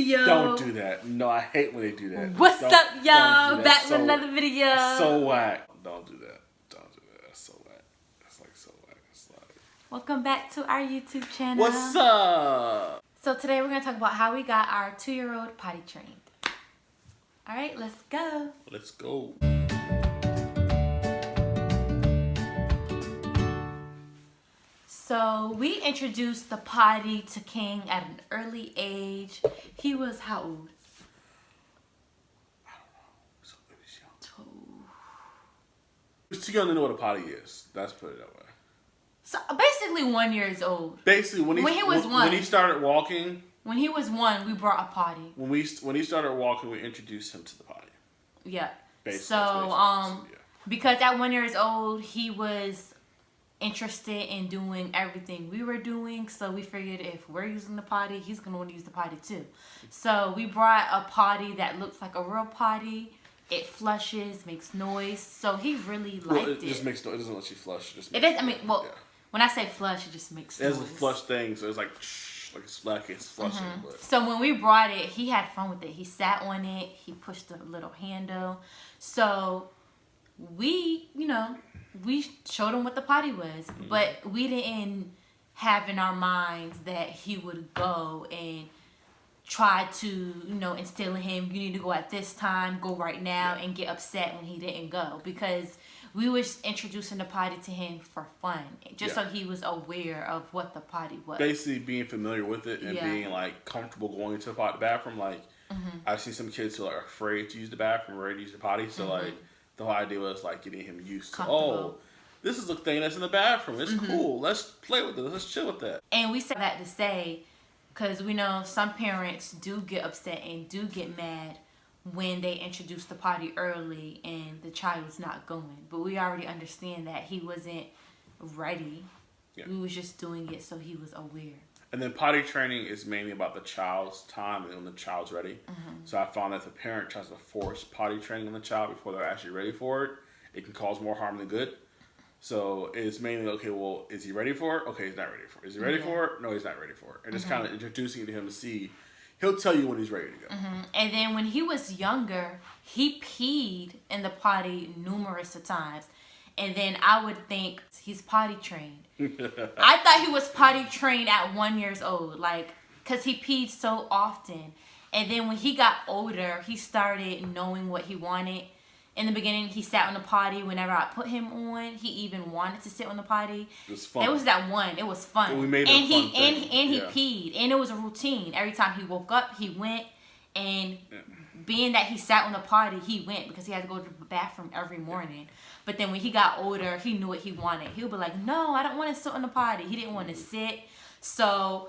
video. Don't do that. No, I hate when they do that. What's up, y'all? Back with another video. So whack. Don't do that. Don't do that. That's so whack. That's like so whack. It's like... Welcome back to our YouTube channel. What's up? So today we're going to talk about how we got our 2-year-old potty trained. Alright, let's go. Let's go. So we introduced the potty to King at an early age. He was how old? I don't know. So he was young. He's too young to know what a potty is. Let's put it that way. So basically 1 year old. Basically, when he was one. When he started walking. When he was 1, we brought a potty. When he started walking, we introduced him to the potty. Yeah. Basically, so because at 1 year old, he was interested in doing everything we were doing, so we figured if we're using the potty, he's gonna want to use the potty too. So we brought a potty that looks like a real potty. It flushes, makes noise, so he really liked it. It just makes noise. It doesn't let you flush. It just it is. I mean, well, yeah. When I say flush, it just makes noise. It has a flush thing, so it's like it's flushing. But. So when we brought it, he had fun with it. He sat on it. He pushed the little handle. So we, we showed him what the potty was, but we didn't have in our minds that he would go and try to, instill in him, you need to go at this time, go right now, and get upset when he didn't go, because we was introducing the potty to him for fun, just so he was aware of what the potty was. Basically being familiar with it and being like comfortable going into the bathroom. Like I've seen some kids who are afraid to use the bathroom, ready to use the potty. So like the whole idea was like getting him used to, this is the thing that's in the bathroom. It's cool. Let's play with it. Let's chill with that. And we said that to say, because we know some parents do get upset and do get mad when they introduce the potty early and the child's not going. But we already understand that he wasn't ready. Yeah. We was just doing it so he was aware. And then potty training is mainly about the child's time and when the child's ready. So I found that if a parent tries to force potty training on the child before they're actually ready for it, it can cause more harm than good. So it's mainly, okay, well, is he ready for it? Okay, he's not ready for it. Is he ready for it? No, he's not ready for it. And just kind of introducing it to him to see. He'll tell you when he's ready to go. And then when he was younger, he peed in the potty numerous times. And then I would think he's potty trained. I thought he was potty trained at 1 year old, like, because he peed so often. And then when he got older, he started knowing what he wanted. In the beginning, he sat on the potty whenever I put him on. He even wanted to sit on the potty. It was fun. It was that one. It was fun. We made it and fun he peed. And it was a routine. Every time he woke up, he went. And being that he sat on the potty, he went because he had to go to the bathroom every morning. But then when he got older, he knew what he wanted. He would be like, no, I don't want to sit on the potty. He didn't want to sit. So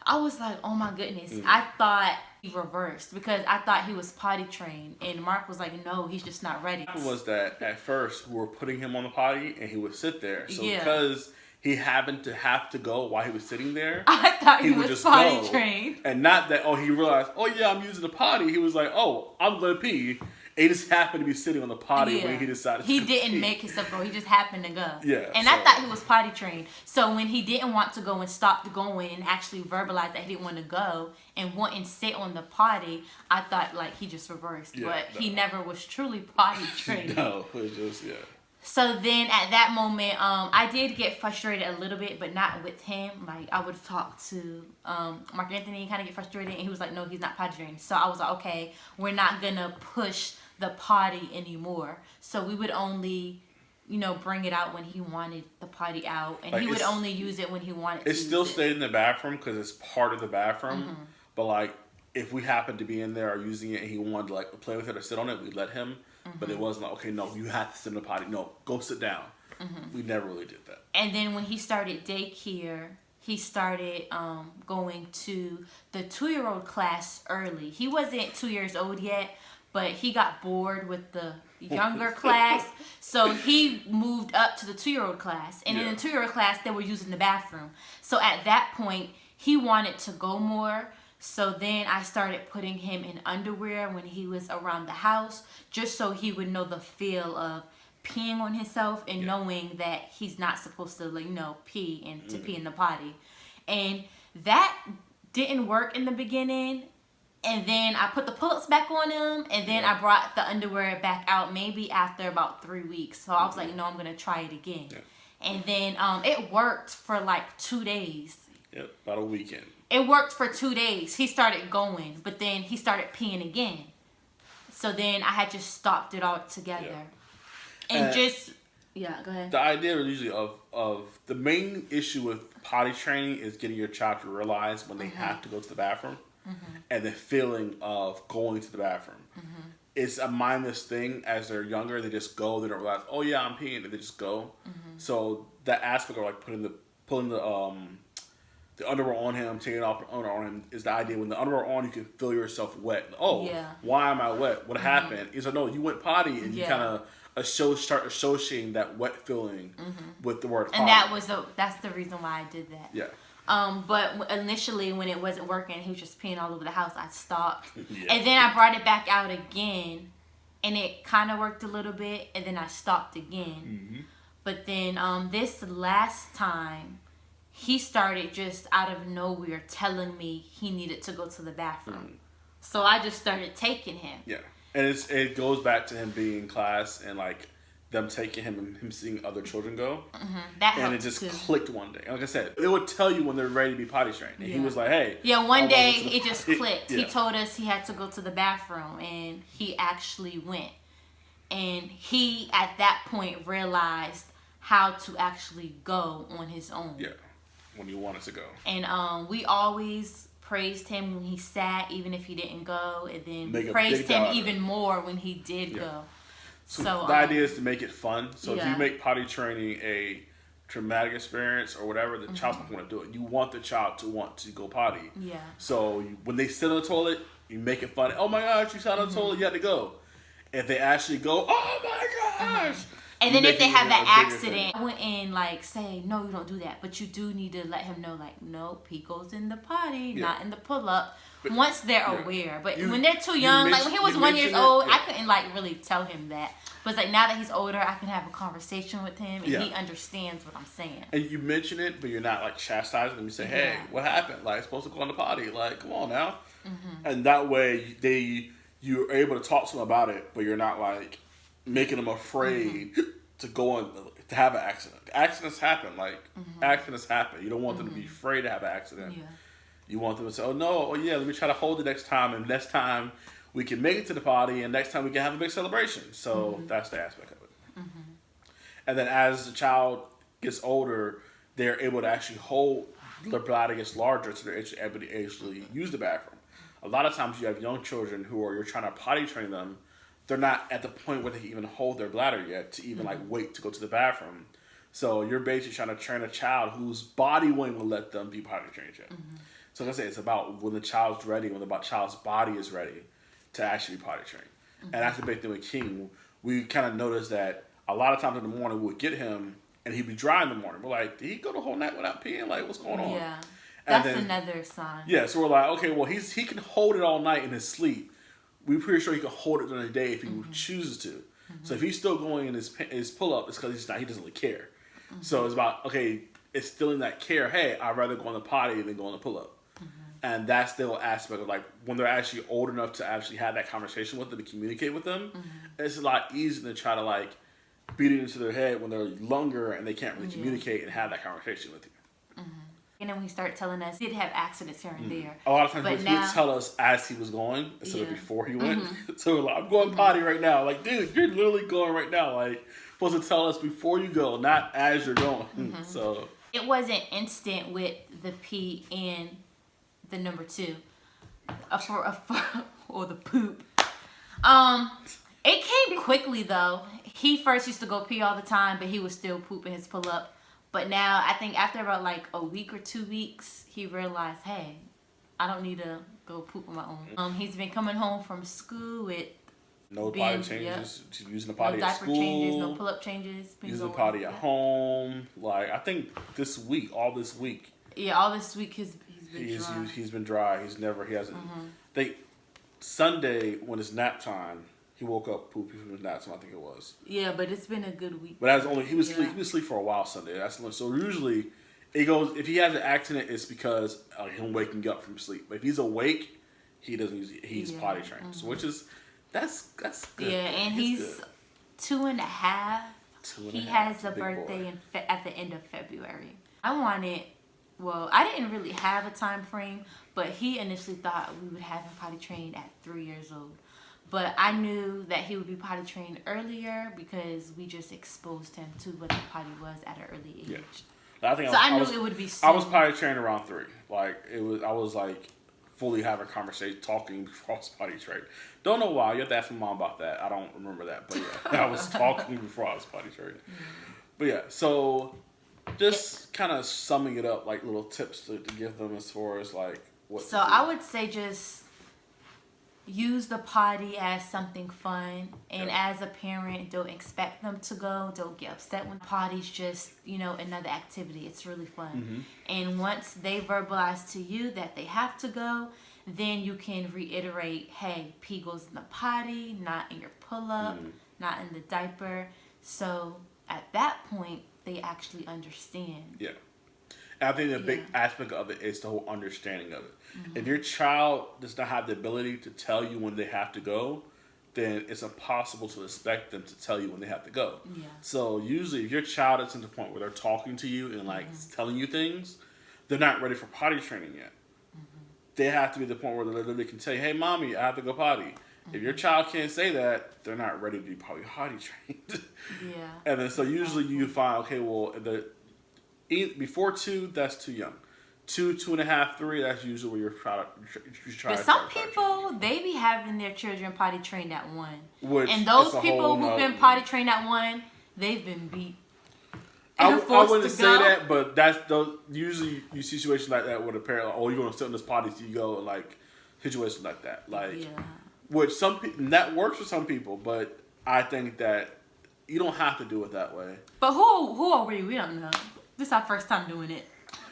I was like, oh my goodness. I thought he reversed because I thought he was potty trained. And Mark was like, no, he's just not ready. What was that at first we were putting him on the potty and he would sit there. So because he happened to have to go while he was sitting there, I thought he was potty trained. And not that, he realized, I'm using the potty. He was like, I'm going to pee. And he just happened to be sitting on the potty when he decided to He didn't make himself go. He just happened to go. Yeah. And I thought he was potty trained. So when he didn't want to go and stopped going and actually verbalized that he didn't want to go and went and sit on the potty, I thought like he just reversed. But he never was truly potty trained. No, it was just, So then at that moment, I did get frustrated a little bit, but not with him. Like I would talk to Mark Anthony, kind of get frustrated, and he was like, no, he's not potty trained. So I was like, okay, we're not going to push the potty anymore. So we would only, bring it out when he wanted the potty out, and he would only use it when he wanted to. It still stayed in the bathroom because it's part of the bathroom. But like if we happened to be in there or using it and he wanted to like play with it or sit on it, we'd let him. But it wasn't like, okay, no, you have to sit in the potty. No, go sit down. We never really did that. And then when he started daycare, he started going to the 2-year-old class early. He wasn't 2 years old yet, but he got bored with the younger class. So he moved up to the 2-year-old class. And in the 2-year-old class, they were using the bathroom. So at that point, he wanted to go more. So then I started putting him in underwear when he was around the house, just so he would know the feel of peeing on himself and knowing that he's not supposed to, pee and to pee in the potty. And that didn't work in the beginning. And then I put the pull-ups back on him, and then I brought the underwear back out maybe after about 3 weeks. So I was like, no, I'm going to try it again. Yeah. And then it worked for like 2 days. Yep, about a weekend. It worked for 2 days. He started going, but then he started peeing again. So then I had just stopped it all together. Yeah. And just, go ahead. The idea usually of the main issue with potty training is getting your child to realize when they have to go to the bathroom. And the feeling of going to the bathroom. It's a mindless thing. As they're younger, they just go. They don't realize, oh yeah, I'm peeing, and they just go. So that aspect of like pulling the underwear on him, taking off the underwear on him is the idea. When the underwear on, you can feel yourself wet. Oh, why am I wet? What happened? He's like, no, you went potty, and you kind of start associating that wet feeling with the word potty. And that's the reason why I did that. Yeah. But initially, when it wasn't working, he was just peeing all over the house. I stopped, and then I brought it back out again, and it kind of worked a little bit, and then I stopped again. But then this last time, he started just out of nowhere telling me he needed to go to the bathroom. So I just started taking him. Yeah, and it goes back to him being in class and like them taking him and him seeing other children go. That and it just clicked one day. Like I said, it would tell you when they're ready to be potty trained. And he was like, hey. Yeah, one day it just clicked. He told us he had to go to the bathroom, and he actually went. And he, at that point, realized how to actually go on his own. Yeah, when he wanted to go. And we always praised him when he sat, even if he didn't go. And then praised him even more when he did go. So the idea is to make it fun. So if you make potty training a traumatic experience or whatever, the child's not going to do it. You want the child to want to go potty. Yeah. So when they sit on the toilet, you make it fun. Oh my gosh, you sat on the toilet, you had to go. If they actually go, oh my gosh. And then if they have that accident, I wouldn't like say, no, you don't do that. But you do need to let him know, like, nope, he goes in the potty, not in the pull-up. But once they're aware. But when they're too young, like when he was 1 year old, I couldn't like really tell him that. But it's like now that he's older, I can have a conversation with him and he understands what I'm saying. And you mention it, but you're not like chastising him. You say, hey, what happened? Like, supposed to go in the potty. Like, come on now. And that way you're able to talk to him about it, but you're not like making them afraid to go on, to have an accident. Accidents happen. Like, accidents happen. You don't want them to be afraid to have an accident. Yeah. You want them to say, oh, no, let me try to hold it next time. And next time we can make it to the potty. And next time we can have a big celebration. So that's the aspect of it. And then as the child gets older, they're able to actually hold, their bladder gets larger, so they're able to actually use the bathroom. A lot of times you have young children who you're trying to potty train them. They're not at the point where they can even hold their bladder yet to even like wait to go to the bathroom. So you're basically trying to train a child whose body won't even let them be potty trained yet. So like I say, it's about when the child's ready, when the child's body is ready to actually be potty trained. And that's the big thing with King. We kind of noticed that a lot of times in the morning we would get him and he'd be dry in the morning. We're like, did he go the whole night without peeing? Like, what's going on? Yeah, that's another sign. Yeah, so we're like, okay, well, he can hold it all night in his sleep. We're pretty sure he can hold it during the day if he chooses to. So if he's still going in his pull-up, it's because he doesn't really care. So it's about, okay, it's still in that care. Hey, I'd rather go on the potty than go on the pull-up. And that's the whole aspect of like when they're actually old enough to actually have that conversation with them, to communicate with them. It's a lot easier than try to like beat it into their head when they're younger and they can't really communicate and have that conversation with you. And then when he started telling us, he did have accidents here and there. A lot of times he would tell us as he was going instead of before he went. So we're like, I'm going potty right now. Like, dude, you're literally going right now. Like, supposed to tell us before you go, not as you're going. So it wasn't instant with the pee and the number 2, or the poop. It came quickly though. He first used to go pee all the time, but he was still pooping his pull up. But now I think after about like a week or 2 weeks, he realized, hey, I don't need to go poop on my own. He's been coming home from school with no potty changes. Using the potty no at diaper school. changes, no pull up changes. Using the potty at home. Like I think all this week. Yeah, all this week he's been dry. He hasn't. Sunday when it's nap time, he woke up poopy from his nap time. I think it was. Yeah, but it's been a good week. But he was asleep for a while Sunday. So usually it goes, if he has an accident, it's because him waking up from sleep. But if he's awake he doesn't use it. He's potty trained. So which is that's good. Yeah, and he's 2.5. He has a birthday at the end of February. I didn't really have a time frame, but he initially thought we would have him potty trained at 3 years old. But I knew that he would be potty trained earlier because we just exposed him to what the potty was at an early age. Yeah. I knew it would be soon. I was potty trained around 3. Like I was like fully having a conversation, talking before I was potty trained. Don't know why. You have to ask my mom about that. I don't remember that, but yeah, I was talking before I was potty trained. But yeah, so just kind of summing it up, like little tips to give them as far as like what. So I would say just use the potty as something fun, and as a parent, don't expect them to go. Don't get upset when potty's just another activity. It's really fun, and once they verbalize to you that they have to go, then you can reiterate, hey, pee goes in the potty, not in your pull-up, not in the diaper. So at that point, they actually understand. Yeah. And I think the big aspect of it is the whole understanding of it. If your child does not have the ability to tell you when they have to go, then it's impossible to expect them to tell you when they have to go. Yeah. So usually if your child is to the point where they're talking to you and like telling you things, they're not ready for potty training yet. They have to be the point where they literally can tell you, hey, mommy, I have to go potty. If your child can't say that, they're not ready to be potty trained. Yeah. And then so usually you find, okay, well, before 2, that's too young. 2, 2.5, 3, that's usually where you're trying But some people, they be having their children potty trained at 1. Which and those people who've been potty trained at 1, they've been beat. I wouldn't say that, but usually you see situations like that where the parent, like, oh, you're going to sit in this potty till you go, like situations like that. Like, which that works for some people, but I think that you don't have to do it that way. But who are we? We don't know. This is our first time doing it.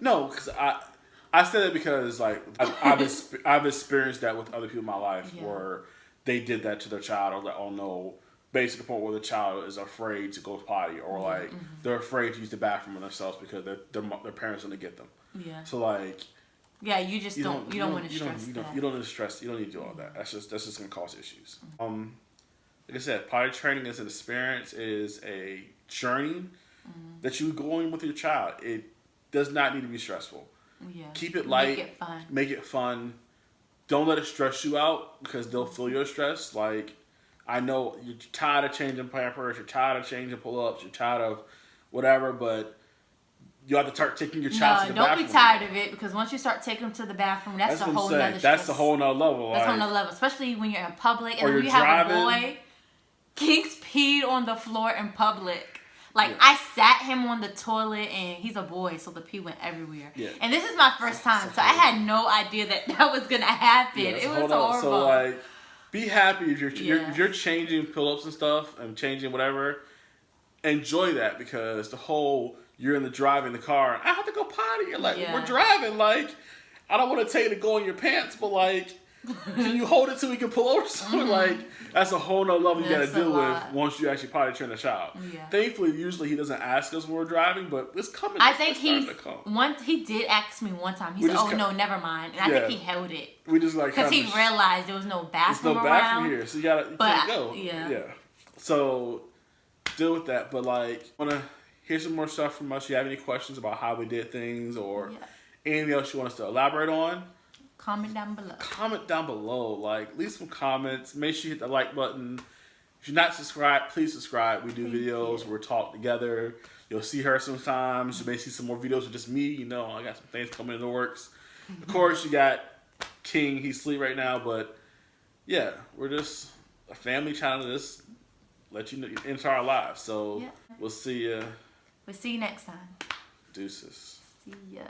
No, because I said it because like I've experienced that with other people in my life where they did that to their child, or like, oh no, basically the point where the child is afraid to go potty, or like they're afraid to use the bathroom on themselves because their parents are gonna get them. Yeah. So like. Yeah, you just don't want to stress that. You don't need to stress. You don't need to do all that. That's just gonna cause issues. Like I said, potty training is an experience, is a journey that you go on with your child. It does not need to be stressful. Yeah. Keep it light. Make it fun. Make it fun. Don't let it stress you out because they'll feel your stress. Like, I know you're tired of changing Pampers, you're tired of changing pull-ups, you're tired of whatever, but you have to start taking your child to the bathroom. Don't be tired of it, because once you start taking them to the bathroom, that's a whole nother stress. That's a whole nother level. That's a whole nother level, especially when you're in public and then you have a boy. Kings peed on the floor in public. Like, I sat him on the toilet, and he's a boy, so the pee went everywhere. Yeah. And this is my first time, so I had no idea that was going to happen. Yeah, it was horrible. So, like, be happy if you're changing pull-ups and stuff and changing whatever. Enjoy that, because the whole... You're in the car, and I have to go potty. You're like, we're driving. Like, I don't want to tell you to go in your pants, but like, can you hold it so we can pull over something? Like, that's a whole nother level you got to deal with once you actually potty train a child. Yeah. Thankfully, usually he doesn't ask us when we're driving, but it's coming. I think he did ask me one time. He said, "Oh no, never mind," and I think he held it. We just like because he realized there was no bathroom around. Here, so you can't go. Yeah. So deal with that, but like, wanna. Here's some more stuff from us. If you have any questions about how we did things or anything else you want us to elaborate on, comment down below. Comment down below. Like, leave some comments. Make sure you hit the like button. If you're not subscribed, please subscribe. We do videos where we talk together. You'll see her sometimes. You may see some more videos with just me. I got some things coming in the works. Of course, you got King. He's asleep right now. But, yeah, we're just a family channel to just let you know into our lives. So, we'll see you. We'll see you next time. Deuces. See ya.